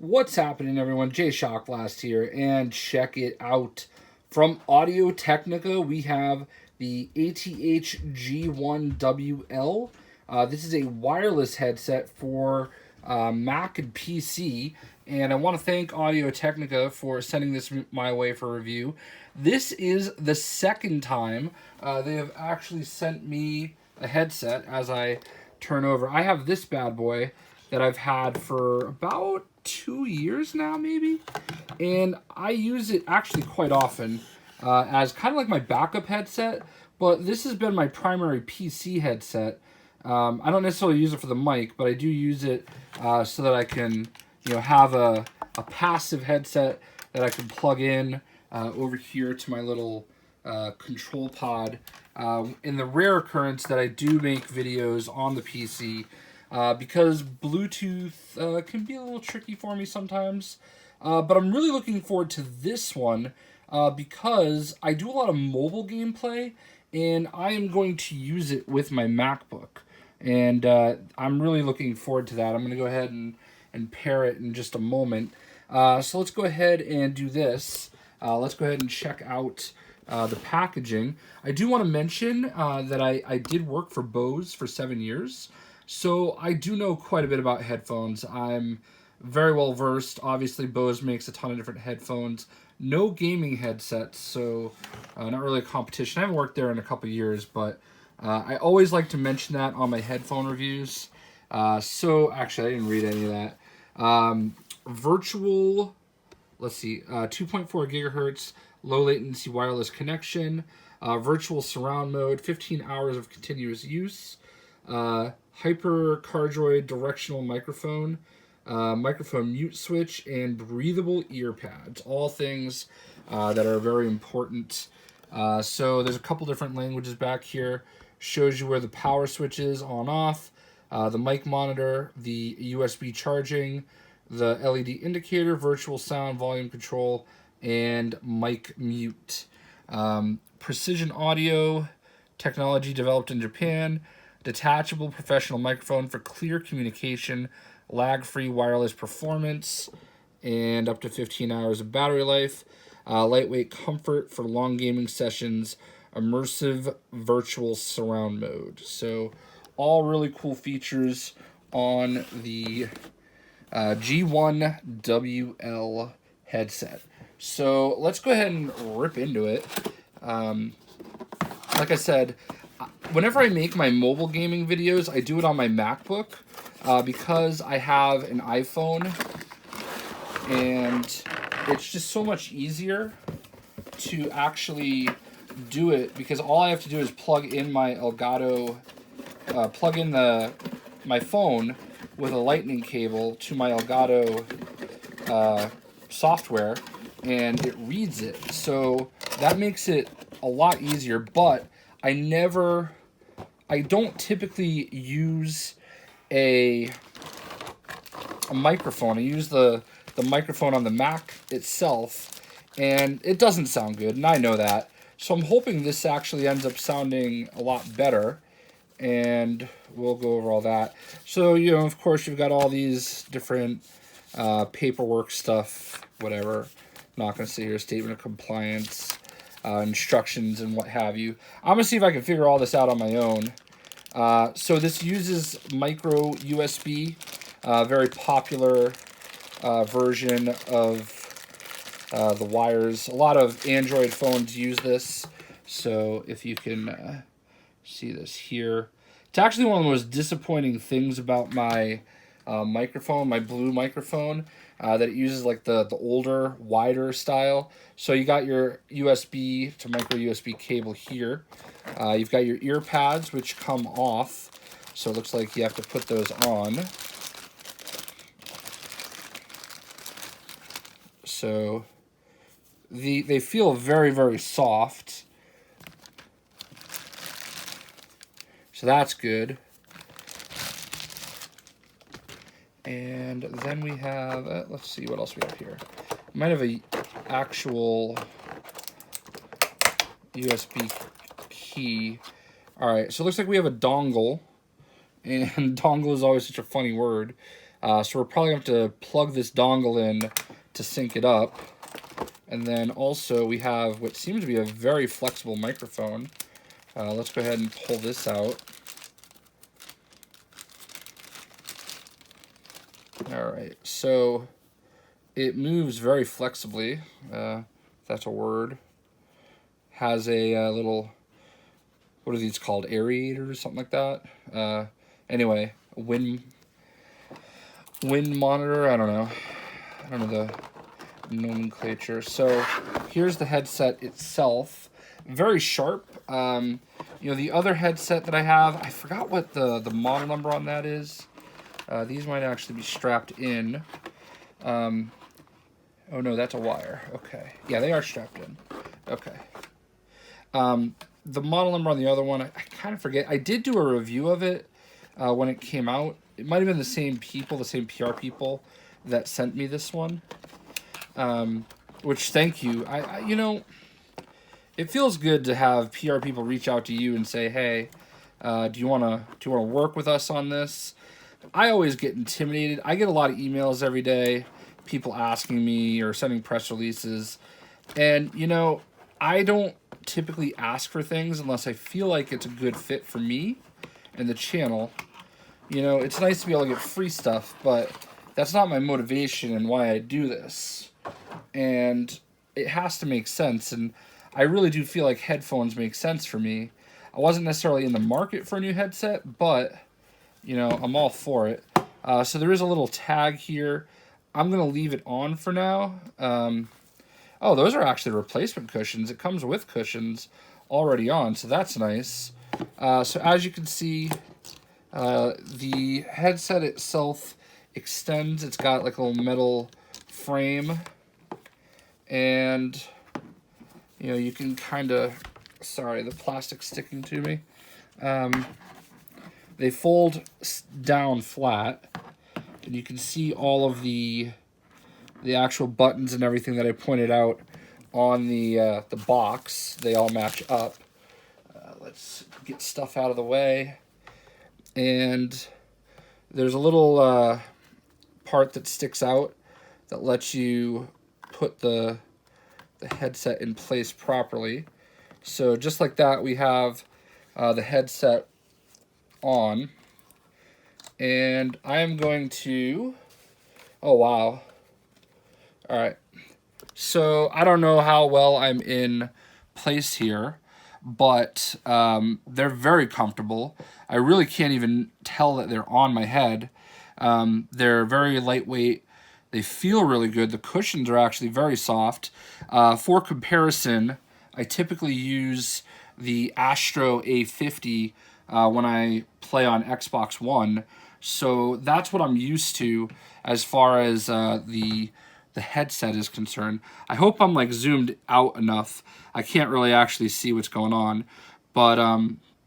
What's happening, everyone? Jay Shocklast here, and check it out. From Audio-Technica, we have the ATH-G1WL. This is a wireless headset for Mac and PC, and I want to thank Audio-Technica for sending this my way for review. This is the second time they have actually sent me a headset as I turn over. I have this bad boy that I've had for about 2 years now, maybe, and I use it actually quite often as kind of like my backup headset, but this has been my primary PC headset. I don't necessarily use it for the mic, but I do use it so that I can, have a passive headset that I can plug in over here to my little control pod. In the rare occurrence that I do make videos on the PC, because Bluetooth can be a little tricky for me sometimes. But I'm really looking forward to this one because I do a lot of mobile gameplay, and I am going to use it with my MacBook. And I'm really looking forward to that. I'm going to go ahead and pair it in just a moment. So let's go ahead and do this. Let's go ahead and check out the packaging. I do want to mention that I did work for Bose for 7 years. So I do know quite a bit about headphones. I'm very well versed. Obviously, Bose makes a ton of different headphones. No gaming headsets, so not really a competition. I haven't worked there in a couple years, but I always like to mention that on my headphone reviews. So actually, I didn't read any of that. Virtual, let's see, 2.4 gigahertz, low latency wireless connection, virtual surround mode, 15 hours of continuous use, hyper-cardioid directional microphone, microphone mute switch, and breathable ear pads. All things that are very important. So there's a couple different languages back here. Shows you where the power switch is on off, the mic monitor, the USB charging, the LED indicator, virtual sound volume control, and mic mute. Precision audio technology developed in Japan. Detachable professional microphone for clear communication, lag-free wireless performance, and up to 15 hours of battery life. Lightweight comfort for long gaming sessions. Immersive virtual surround mode. So all really cool features on the G1WL headset. So let's go ahead and rip into it. Like I said, whenever I make my mobile gaming videos, I do it on my MacBook because I have an iPhone, and it's just so much easier to actually do it because all I have to do is plug in my Elgato, plug in my phone with a lightning cable to my Elgato software, and it reads it. So that makes it a lot easier, but I don't typically use a microphone. I use the microphone on the Mac itself, and it doesn't sound good, and I know that. So I'm hoping this actually ends up sounding a lot better, and we'll go over all that. So, of course, you've got all these different paperwork stuff, whatever. I'm not going to say here, statement of compliance, instructions and what have you. I'm going to see if I can figure all this out on my own. So this uses micro USB, very popular version of the wires. A lot of Android phones use this. So if you can see this here. It's actually one of the most disappointing things about my microphone, my blue microphone, that it uses like the older, wider style. So you got your USB to micro USB cable here. You've got your ear pads, which come off. So it looks like you have to put those on. So they feel very, very soft. So that's good. And then we have, let's see what else we have here. We might have a actual USB key. All right, so it looks like we have a dongle, and dongle is always such a funny word. So we're probably going to have to plug this dongle in to sync it up. And then also we have what seems to be a very flexible microphone. Let's go ahead and pull this out. All right, so it moves very flexibly, if that's a word. Has a little, what are these called, aerator or something like that? Anyway, wind monitor, I don't know the nomenclature. So here's the headset itself, very sharp. You know, the other headset that I have, I forgot what the model number on that is. These might actually be strapped in. Oh no, that's a wire. Okay. Yeah, they are strapped in. Okay. The model number on the other one, I kind of forget. I did do a review of it when it came out. It might have been the same people, the same PR people that sent me this one. Which, thank you. You know, it feels good to have PR people reach out to you and say, hey, do you wanna work with us on this? I always get intimidated. I get a lot of emails every day, people asking me or sending press releases. And, you know, I don't typically ask for things unless I feel like it's a good fit for me and the channel. You know, it's nice to be able to get free stuff, but that's not my motivation and why I do this. And it has to make sense. And I really do feel like headphones make sense for me. I wasn't necessarily in the market for a new headset, but, you know, I'm all for it. So there is a little tag here. I'm going to leave it on for now. Oh, those are actually replacement cushions. It comes with cushions already on, so that's nice. So as you can see, the headset itself extends. It's got like a little metal frame. And, you know, you can kind of, sorry, the plastic's sticking to me. They fold down flat, and you can see all of the actual buttons and everything that I pointed out on the box. They all match up. Let's get stuff out of the way. And there's a little part that sticks out that lets you put the headset in place properly. So just like that, we have the headset on. And I am going to, oh wow. All right. So I don't know how well I'm in place here, but they're very comfortable. I really can't even tell that they're on my head. They're very lightweight. They feel really good. The cushions are actually very soft. For comparison, I typically use the Astro A50 when I play on Xbox One. So that's what I'm used to as far as the headset is concerned. I hope I'm like zoomed out enough. I can't really actually see what's going on, but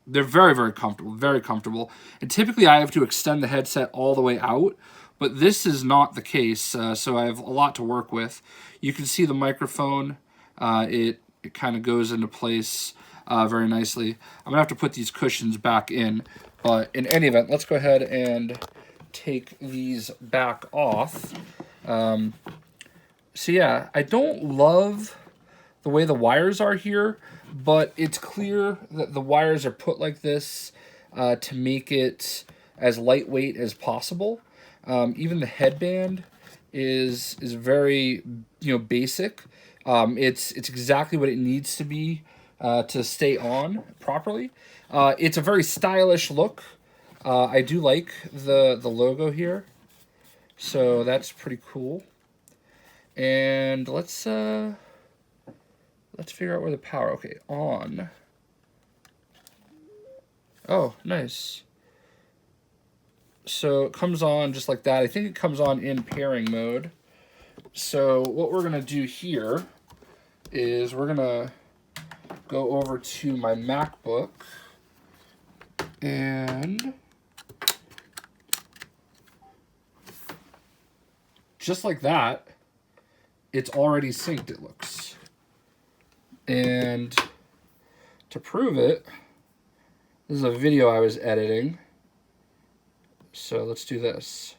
they're very, very comfortable, very comfortable. And typically I have to extend the headset all the way out, but this is not the case, so I have a lot to work with. You can see the microphone. It kind of goes into place very nicely. I'm going to have to put these cushions back in, but in any event, let's go ahead and take these back off. So yeah, I don't love the way the wires are here, but it's clear that the wires are put like this to make it as lightweight as possible. Even the headband is very, you know, basic. It's exactly what it needs to be to stay on properly. It's a very stylish look. I do like the logo here, so that's pretty cool. And let's figure out where the power, okay, on. Oh, nice. So it comes on just like that. I think it comes on in pairing mode. So what we're gonna do here is we're gonna go over to my MacBook and just like that, it's already synced, it looks. And to prove it, this is a video I was editing. So let's do this.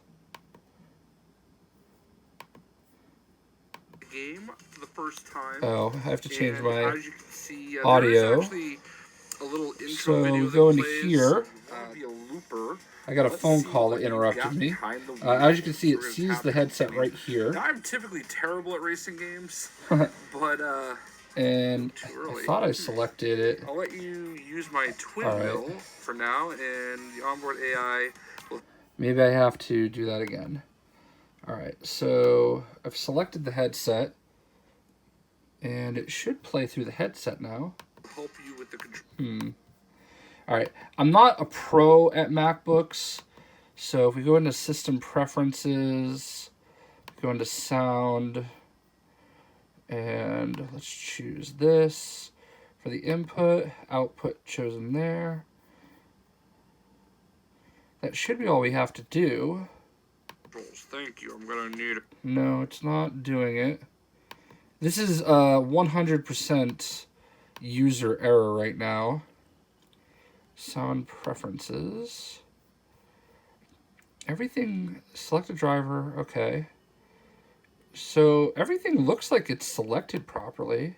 game for the first time. Oh, I have to change my as you can see, audio. Actually a little intro So video we go into plays. here. Be a looper. I got a phone call that interrupted me. As you can see, it sees the headset right here. Now, I'm typically terrible at racing games, but and I thought I selected it. I'll let you use my twin wheel for now, and the onboard AI will... Maybe I have to do that again. Alright, so I've selected the headset, and it should play through the headset now. Help you with the control. Alright, I'm not a pro at MacBooks, so if we go into System Preferences, go into Sound, and let's choose this for the input, output chosen there. That should be all we have to do. Thank you, I'm gonna need it. No, it's not doing it. This is 100% user error right now. Sound preferences. Everything, select a driver, okay. So everything looks like it's selected properly.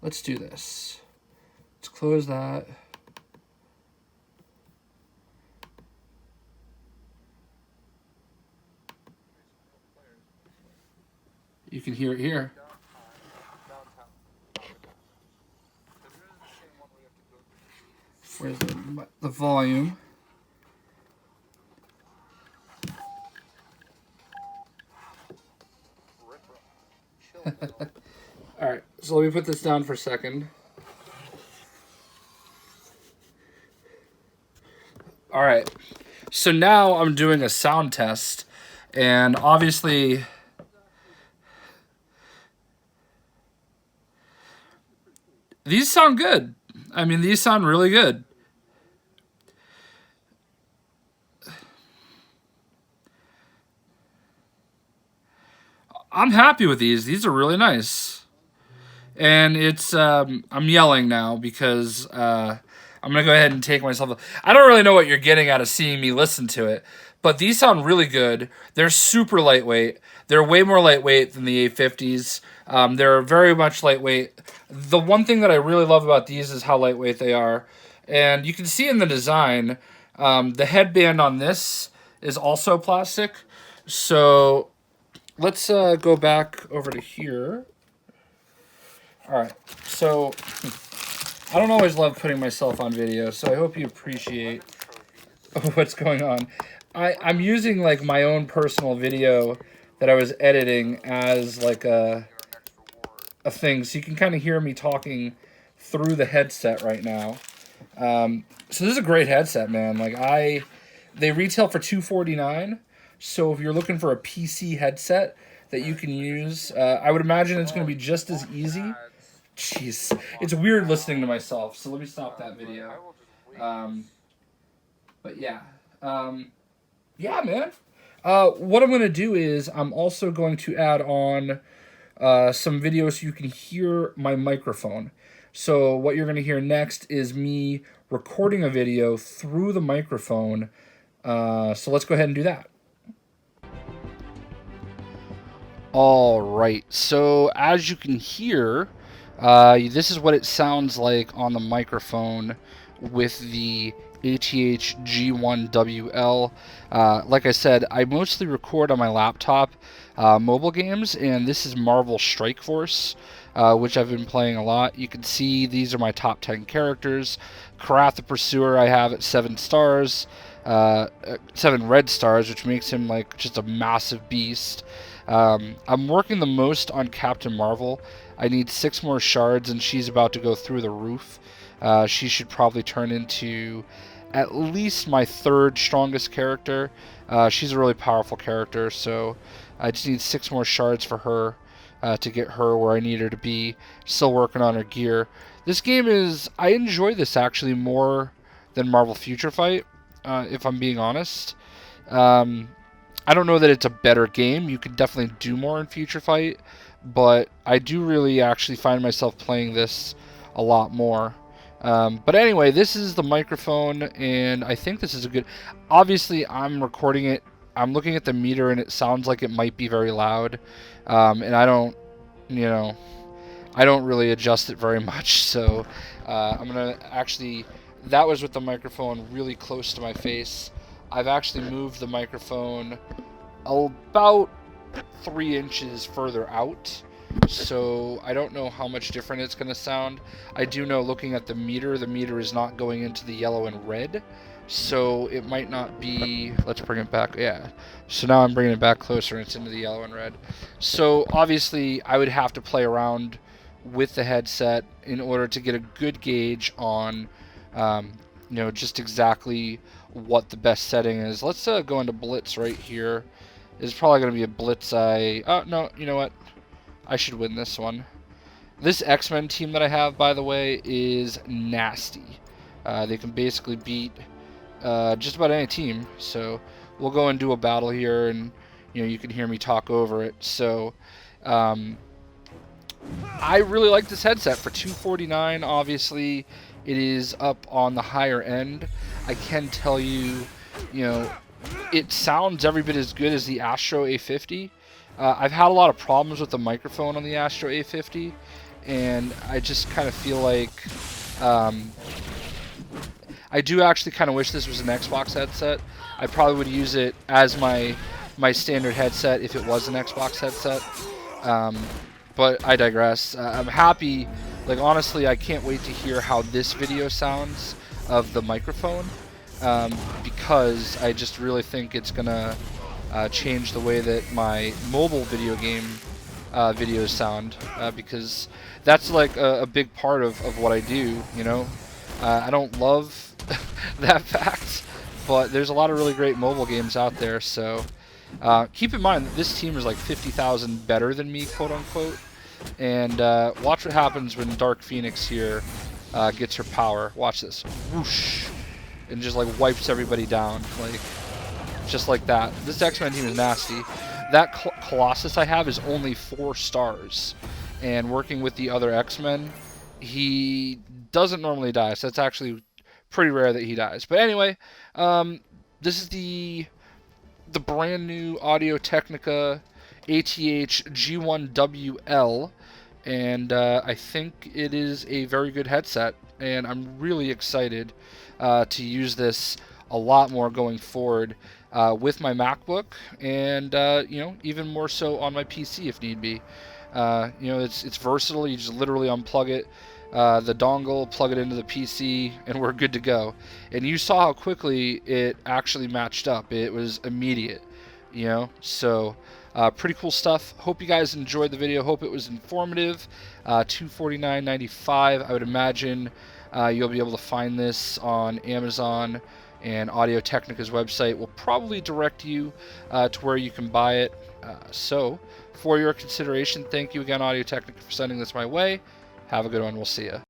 Let's do this. Let's close that. You can hear it here. Where's the volume? Alright, so let me put this down for a second. Alright, so now I'm doing a sound test, and obviously these sound good. I mean, these sound really good. I'm happy with these. These are really nice. And it's, I'm yelling now because I'm going to go ahead and take myself. I don't really know what you're getting out of seeing me listen to it, but these sound really good. They're super lightweight. They're way more lightweight than the A50s. They're very much lightweight. The one thing that I really love about these is how lightweight they are. And you can see in the design, the headband on this is also plastic. So let's go back over to here. Alright, so I don't always love putting myself on video, so I hope you appreciate what's going on. I'm using like my own personal video that I was editing as like a thing, so you can kind of hear me talking through the headset right now. So this is a great headset, man. Like they retail for $249. So if you're looking for a PC headset that you can use, I would imagine it's going to be just as easy. Jeez, it's weird listening to myself. So let me stop that video. But yeah, yeah, man. What I'm going to do is I'm also going to add on some videos so you can hear my microphone. So what you're going to hear next is me recording a video through the microphone. So let's go ahead and do that. All right, so as you can hear, this is what it sounds like on the microphone with the ATH-G1WL. Like I said, I mostly record on my laptop mobile games, and this is Marvel Strikeforce, which I've been playing a lot. You can see these are my top 10 characters. Karath the Pursuer I have at 7 stars, 7 red stars, which makes him like just a massive beast. I'm working the most on Captain Marvel. I need 6 more shards, and she's about to go through the roof. She should probably turn into at least my 3rd strongest character. She's a really powerful character, so I just need 6 more shards for her to get her where I need her to be. Still working on her gear. This game is... I enjoy this actually more than Marvel Future Fight, if I'm being honest. I don't know that it's a better game. You could definitely do more in Future Fight, but I do really actually find myself playing this a lot more. But anyway, this is the microphone, and I think this is a good... Obviously, I'm recording it I'm looking at the meter and it sounds like it might be very loud, and I don't, you know, I don't really adjust it very much. So I'm gonna actually, that was with the microphone really close to my face. I've actually moved the microphone about 3 inches further out, so I don't know how much different it's going to sound. I do know, looking at the meter is not going into the yellow and red, so it might not be. Let's bring it back. Yeah, so now I'm bringing it back closer and it's into the yellow and red. So obviously I would have to play around with the headset in order to get a good gauge on just exactly what the best setting is. Let's go into Blitz right here. It's probably going to be a Blitz. Oh, no, you know what? I should win this one. This X-Men team that I have, by the way, is nasty. They can basically beat just about any team. So we'll go and do a battle here, and you can hear me talk over it. So I really like this headset for $249. Obviously, it is up on the higher end. I can tell you, it sounds every bit as good as the Astro A50. I've had a lot of problems with the microphone on the Astro A50, and I just kind of feel like I do actually kind of wish this was an Xbox headset. I probably would use it as my standard headset if it was an Xbox headset. But I digress. I'm happy. Like, honestly, I can't wait to hear how this video sounds of the microphone, because I just really think it's gonna change the way that my mobile video game videos sound, because that's like a big part of what I do. I don't love that fact, but there's a lot of really great mobile games out there. So keep in mind that this team is like 50,000 better than me, quote unquote. And watch what happens when Dark Phoenix here gets her power. Watch this. Whoosh. And just like wipes everybody down. Like, just like that. This X-Men team is nasty. That Colossus I have is only 4 stars. And working with the other X-Men, he doesn't normally die. So it's actually pretty rare that he dies. But anyway, this is the brand new Audio-Technica ATH-G1WL, and I think it is a very good headset, and I'm really excited to use this a lot more going forward with my MacBook, and even more so on my PC if need be. It's versatile. You just literally unplug it, the dongle, plug it into the PC, and we're good to go. And you saw how quickly it actually matched up. It was immediate, so pretty cool stuff. Hope you guys enjoyed the video. Hope it was informative. $249.95. I would imagine you'll be able to find this on Amazon, and Audio-Technica's website will probably direct you to where you can buy it. So for your consideration, thank you again, Audio-Technica, for sending this my way. Have a good one. We'll see you.